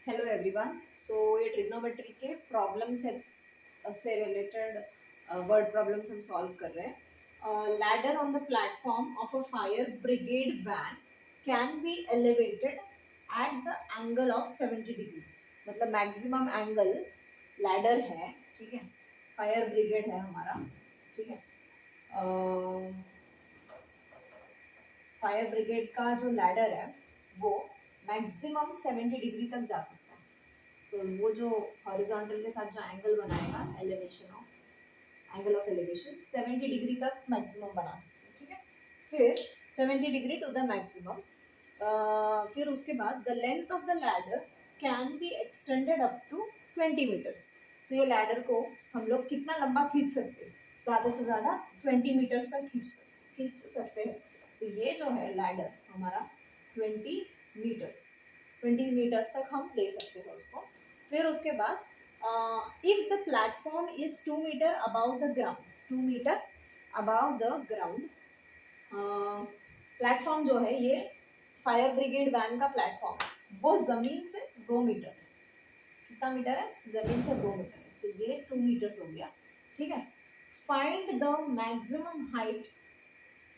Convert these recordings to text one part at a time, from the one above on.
Hello everyone. ये trigonometry के problem sets से रिलेटेड वर्ड प्रॉब्लम्स हम सॉल्व कर रहे हैं। Ladder on the platform of a fire brigade van can be elevated at the angle of 70 degree. मतलब maximum angle ladder है, ठीक है। फायर ब्रिगेड है हमारा, ठीक है। फायर ब्रिगेड का जो लैडर है वो मैक्सिमम 70 डिग्री तक जा सकता है। वो जो हॉरिजॉन्टल के साथ जो एंगल बनाएगा, एंगल ऑफ एलिवेशन 70 डिग्री तक मैक्सिमम बना सकते हैं, ठीक है। फिर 70 डिग्री टू द मैक्सिमम। फिर उसके बाद the length of the ladder can be extended up to 20 meters. ये लैडर को हम लोग कितना लंबा खींच सकते हैं? ज़्यादा से ज़्यादा 20 मीटर्स तक खींच सकते हैं। ये जो है लैडर हमारा 20 मीटर्स, 20 मीटर्स तक हम ले सकते हैं उसको। फिर उसके बाद if the platform is 2 meter above the ground, 2 meter above the ground. Platform जो है ये फायर ब्रिगेड वैन का प्लेटफॉर्म वो जमीन से 2 मीटर, कितना मीटर है? जमीन से 2 मीटर है। ये 2 मीटर्स हो गया, ठीक है। Find the maximum height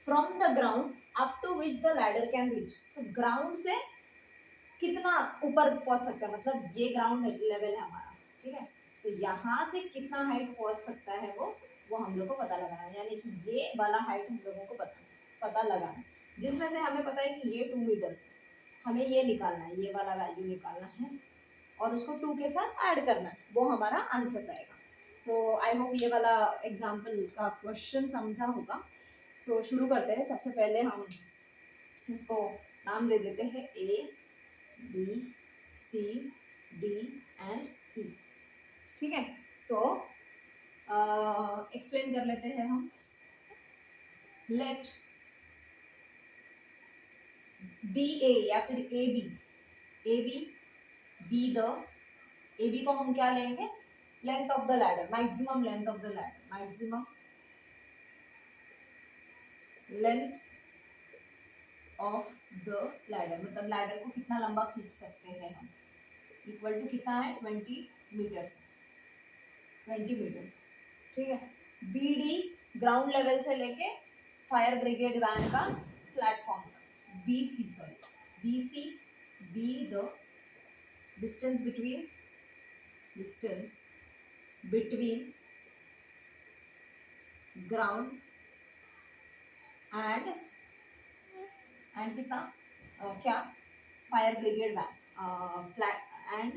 from the ground up to which the ladder can reach. Ground से कितना ऊपर पहुंच सकता है, मतलब ये ग्राउंड लेवल है हमारा, ठीक है। यहाँ से कितना हाइट पहुंच सकता है वो हम लोग को पता लगाना है। यानी कि ये वाला हाइट हम लोगों को पता लगाना है, जिसमें से हमें पता है कि ये 2 मीटर्स है। हमें ये निकालना है, ये वाला वैल्यू निकालना है और उसको 2 के साथ ऐड करना है, वो हमारा आंसर रहेगा। आई होप ये वाला एग्जाम्पल का क्वेश्चन समझा होगा। शुरू करते हैं। सबसे पहले हम इसको नाम दे देते हैं A B C D and E, ठीक है। एक्सप्लेन कर लेते हैं हम। लेट बी ए या फिर A B be the A B को हम क्या लेंगे? Length of the ladder, maximum length of the ladder, maximum length of the ladder, मतलब लैडर को कितना लंबा खींच सकते हैं हम, इक्वल टू कितना है? 20 मीटर्स, 20 मीटर्स, ठीक है। बी डी ग्राउंड लेवल से लेके फायर ब्रिगेड वैन का प्लेटफॉर्म तक। B C, sorry, B C, be the distance between ground and कितना क्या? Fire brigade van and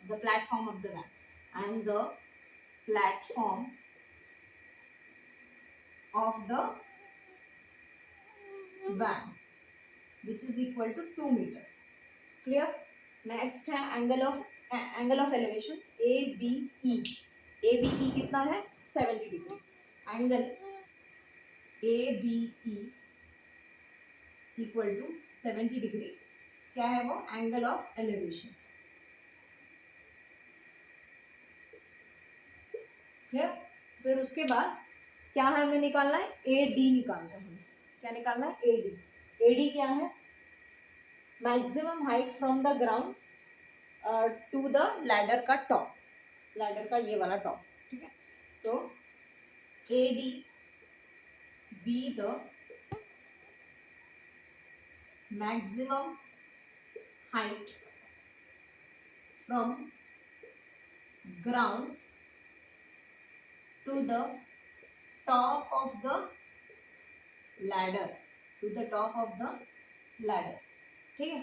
the platform of the van and the platform of the van which is equal to 2 meters. Clear? Next है angle of elevation A B E. A B E कितना है? 70 degree. Angle A B E equal to 70 degree. क्या है वो? Angle of elevation. Clear? फिर उसके बाद क्या है हमें निकालना है? ए डी निकालना है। क्या निकालना है? A D. ए डी क्या है? Maximum height from the ground to the ladder का टॉप, लैडर का ये वाला टॉप, ठीक है। A D be the maximum height from ground to the top of the ladder, to the top of the ladder, ठीक है।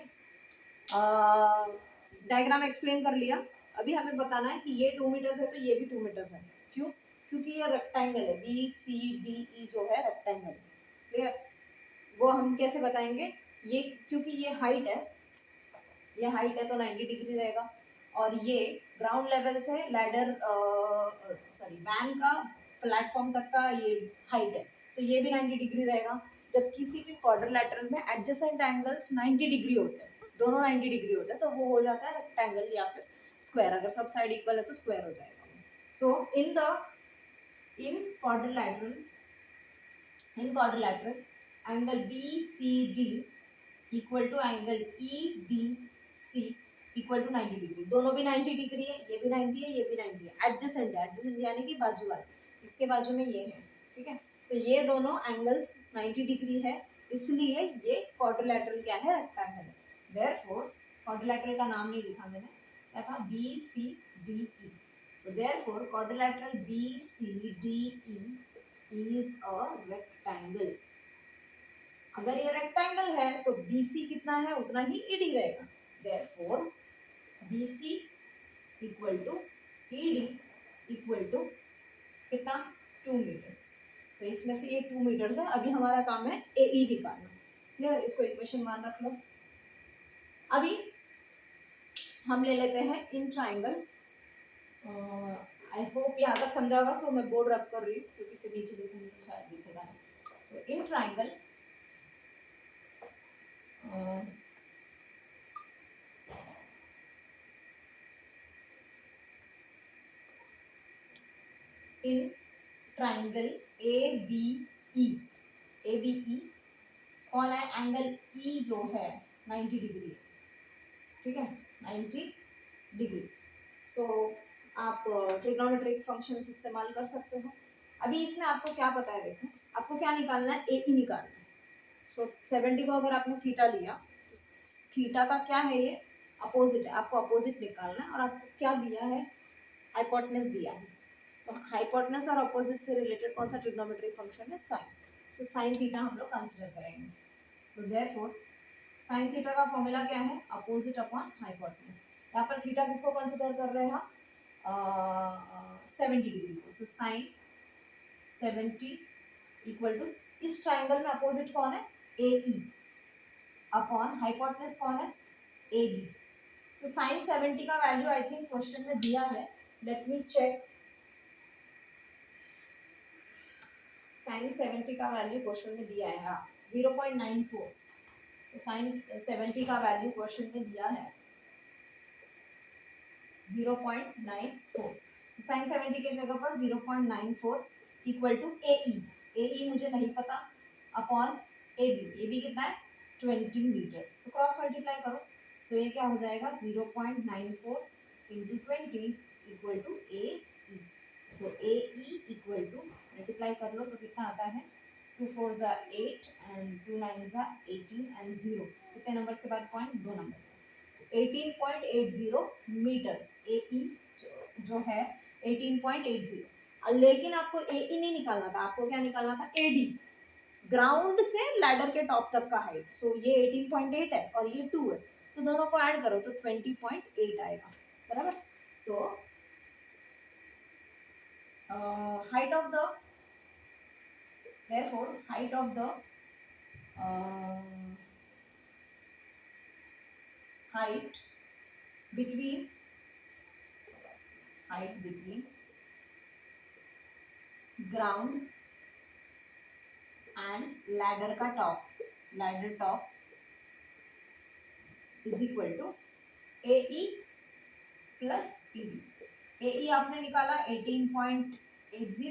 Diagram explain कर लिया। अभी हमें बताना है कि ये 2 मीटर्स है तो ये भी 2 मीटर्स है। क्यों? क्योंकि ये रेक्टेंगल है, बी सी डी ई जो है रेक्टेंगल। क्लियर? वो हम कैसे बताएंगे? ये क्योंकि ये हाइट है, ये हाइट है तो 90 डिग्री रहेगा। और ये ग्राउंड लेवल से लैडर सॉरी वैन का प्लेटफॉर्म तक का ये हाइट है, ये भी 90 डिग्री रहेगा। जब किसी भी क्वाड्रिलैटरल में एडजेसेंट एंगल्स 90 डिग्री होते हैं, दोनों 90 डिग्री होते हैं, तो वो हो जाता है रेक्टेंगल या फिर स्क्वायर। अगर सब साइड इक्वल है तो स्क्वायर हो जाएगा। In quadrilateral angle BCD equal to angle EDC equal to 90 degree, दोनों भी 90 डिग्री है, ये भी 90 है, ये भी 90 है, एडजेसेंट है, एडजेसेंट यानी कि बाजू वाले, इसके बाजू में ये है, ठीक है। सो ये दोनों एंगल्स 90 डिग्री है, इसलिए ये क्वाड्रिलैटरल क्या है, रेक्टेंगल है। देयरफॉर क्वाड्रिलैटरल का नाम नहीं लिखा मैंने, क्या था, B C D E. So therefore quadrilateral B C D E is a rectangle. अगर ये रेक्टेंगल है तो BC कितना है उतना ही ED रहेगा। Therefore BC equal to ED equal to कितना, 2 मीटर्स। तो इसमें से ये 2 मीटर्स है, अभी हमारा काम है AE निकालना। क्लियर, इसको इक्वेशन मान रख लो। अभी हम ले लेते हैं इन ट्राइंगल। आई होप यहाँ तक समझा होगा, सो मैं बोर्ड रब कर रही हूँ क्योंकि फिर नीचे देखूंगी तो शायद दिखेगा नहीं। So in triangle in triangle ABE कौन है, एंगल E जो है 90 डिग्री, ठीक है, 90 डिग्री। सो आप ट्रिग्नोमेट्रिक फंक्शंस इस्तेमाल कर सकते हो। अभी इसमें आपको क्या पता है, देखो आपको क्या निकालना है, AE निकालना है। सो 70 को अगर आपने थीटा लिया तो थीटा का क्या है, ये अपोजिट है, आपको अपोजिट निकालना है। और आपको क्या दिया है, हाइपोटेनस दिया है। सो हाइपोटेनस और अपोजिट से रिलेटेड कौन सा ट्रिग्नोमेट्रिक फंक्शन है, साइन। सो साइन थीटा हम लोग कंसिडर करेंगे। सो देयरफॉर साइन थीटा का फॉर्मूला क्या है, अपोजिट अपॉन हाइपोटेनस। यहाँ पर थीटा किसको कंसिडर कर रहे हैं, 70 डिग्री को। सो साइन 70 इक्वल टू, इस ट्राइंगल में अपोजिट कौन है, AE अपॉन हाइपोटेनस कौन है, AB। तो साइन 70 का वैल्यू आई थिंक क्वेश्चन में दिया है, लेट मी चेक। साइन 70 का वैल्यू क्वेश्चन में दिया है, हाँ 0.94। तो साइन 70 का वैल्यू क्वेश्चन में दिया है 0.94। सो साइन 70 के जगह पर 0.94 इक्वल टू AE मुझे नहीं पता, अपॉन AB कितना है 20 मीटर। सो क्रॉस मल्टीप्लाई करो, सो ये क्या हो जाएगा 0.94 into 20 equal to AE। So AE equal to multiply कर लो तो कितना आता है, 2 4 जा 8 एंड 2 9 जा 18 एंड 0, कितने नंबर्स के बाद पॉइंट, 2 नंबर। 18.80 मीटर्स AE जो है 18.80। लेकिन आपको AE नहीं निकालना था, आपको क्या निकालना था, AD, ग्राउंड से लैडर के टॉप तक का हाइट। सो ये 18.8 है और ये 2 है, सो दोनों को ऐड करो तो 20.8 आएगा, बराबर। सो height of the, therefore height of the height between ground and ladder का top, ladder top is equal to AE plus ED। AE आपने निकाला 18.80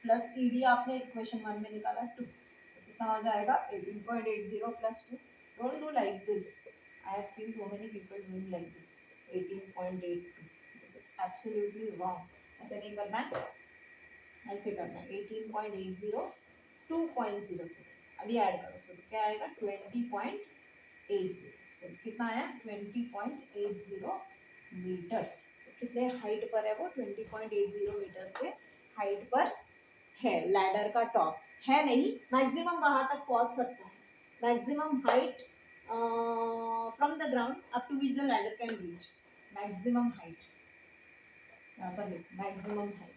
प्लस ED आपने इक्वेशन 1 में निकाला 2। So कितना हो जाएगा 18.80 plus 2। Don't do like this. I have seen so many people doing like this, 18.82। This is absolutely wrong। ऐसे नहीं करना है, ऐसे करना है 18.80 2.00। अभी ऐड करो, सो क्या आएगा 20.80। सो कितना आया 20.80 मीटर्स। कितने हाइट पर है वो, 20.80 मीटर्स के हाइट पर है, लैडर का टॉप है नहीं, मैक्सिमम वहां तक पहुंच सकता है, maximum height from the ground up to which the ladder can reach, maximum height, यहाँ पर मैक्सिमम हाइट।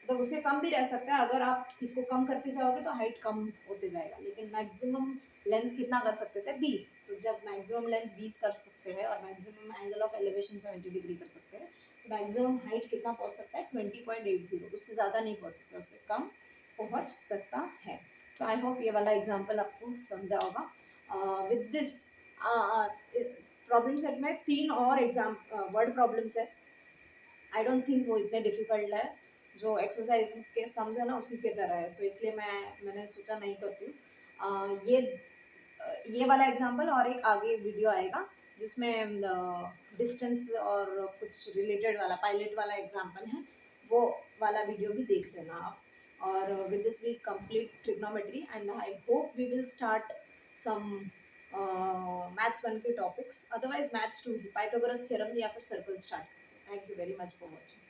मतलब उससे कम भी रह सकता है, अगर आप इसको कम करते जाओगे तो हाइट कम होते जाएगा, लेकिन मैक्सिमम लेंथ कितना कर सकते थे 20। तो जब मैक्सिमम लेंथ 20 कर सकते हैं और maximum angle of elevation 70 degree कर सकते हैं, तो मैक्सिमम हाइट कितना पहुंच सकता है 20.80, उससे ज़्यादा नहीं पहुंच सकता, उससे कम पहुंच सकता है। सो आई होप ये वाला एग्जाम्पल आपको समझा होगा। विद दिस प्रॉब्लम सेट में 3 और एग्जाम वर्ड प्रॉब्लम्स है, आई डोंट थिंक वो इतने डिफिकल्ट है, जो एक्सरसाइज के सम्स है ना उसी के तरह है। सो इसलिए मैंने सोचा नहीं करती हूँ। ये वाला एग्जाम्पल और एक आगे वीडियो आएगा जिसमें डिस्टेंस और कुछ रिलेटेड वाला पायलट वाला एग्जाम्पल है, वो वाला वीडियो भी देख लेना आप. और with this we complete trigonometry and I hope we will start some maths 1 के topics, otherwise maths 2 Pythagoras theorem या फिर circle start. Thank you very much for watching.